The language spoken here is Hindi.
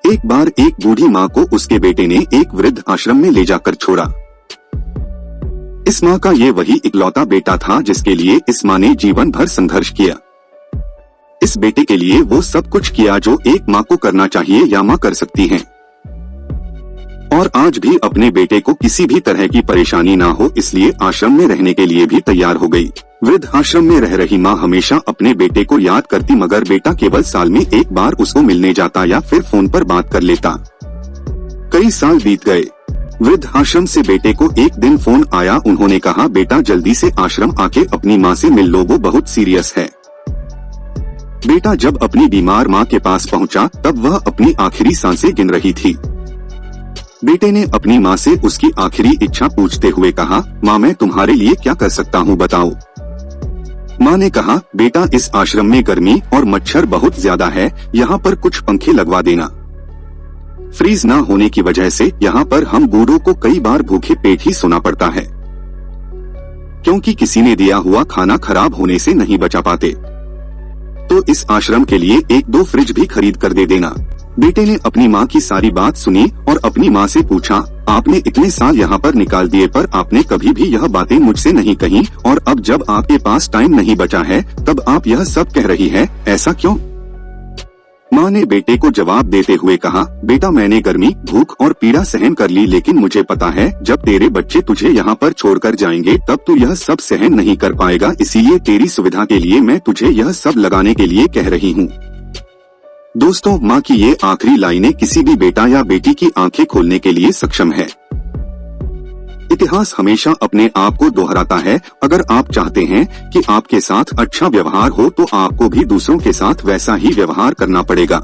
एक बार एक बूढ़ी माँ को उसके बेटे ने एक वृद्ध आश्रम में ले जाकर छोड़ा। इस माँ का ये वही इकलौता बेटा था जिसके लिए इस माँ ने जीवन भर संघर्ष किया। इस बेटे के लिए वो सब कुछ किया जो एक माँ को करना चाहिए या माँ कर सकती हैं। और आज भी अपने बेटे को किसी भी तरह की परेशानी ना हो इसलिए आश्रम में रहने के लिए भी तैयार हो गई। वृद्ध आश्रम में रह रही माँ हमेशा अपने बेटे को याद करती मगर बेटा केवल साल में एक बार उसको मिलने जाता या फिर फोन पर बात कर लेता। कई साल बीत गए। वृद्ध आश्रम से बेटे को एक दिन फोन आया। उन्होंने कहा, बेटा जल्दी से आश्रम आके अपनी माँ से मिल लो, वो बहुत सीरियस है। बेटा जब अपनी बीमार माँ के पास पहुँचा तब वह अपनी आखिरी सांसें गिन रही थी। बेटे ने अपनी माँ से उसकी आखिरी इच्छा पूछते हुए कहा, माँ मैं तुम्हारे लिए क्या कर सकता हूँ बताओ। माँ ने कहा, बेटा इस आश्रम में गर्मी और मच्छर बहुत ज्यादा है, यहाँ पर कुछ पंखे लगवा देना। फ्रीज ना होने की वजह से यहाँ पर हम बूढ़ों को कई बार भूखे पेट ही सोना पड़ता है, क्योंकि किसी ने दिया हुआ खाना खराब होने से नहीं बचा पाते। तो इस आश्रम के लिए 1-2 फ्रिज भी खरीद कर दे देना। बेटे ने अपनी माँ की सारी बात सुनी और अपनी माँ से पूछा, आपने इतने साल यहाँ पर निकाल दिए पर आपने कभी भी यह बातें मुझसे नहीं कही और अब जब आपके पास टाइम नहीं बचा है तब आप यह सब कह रही है, ऐसा क्यों? माँ ने बेटे को जवाब देते हुए कहा, बेटा मैंने गर्मी, भूख और पीड़ा सहन कर ली लेकिन मुझे पता है जब तेरे बच्चे तुझे यहाँ पर छोड़कर जाएंगे तब तू यह सब सहन नहीं कर पाएगा, इसीलिए तेरी सुविधा के लिए मैं तुझे यह सब लगाने के लिए कह रही हूँ। दोस्तों, माँ की ये आखिरी लाइनें किसी भी बेटा या बेटी की आंखें खोलने के लिए सक्षम है। इतिहास हमेशा अपने आप को दोहराता है। अगर आप चाहते हैं कि आपके साथ अच्छा व्यवहार हो तो आपको भी दूसरों के साथ वैसा ही व्यवहार करना पड़ेगा।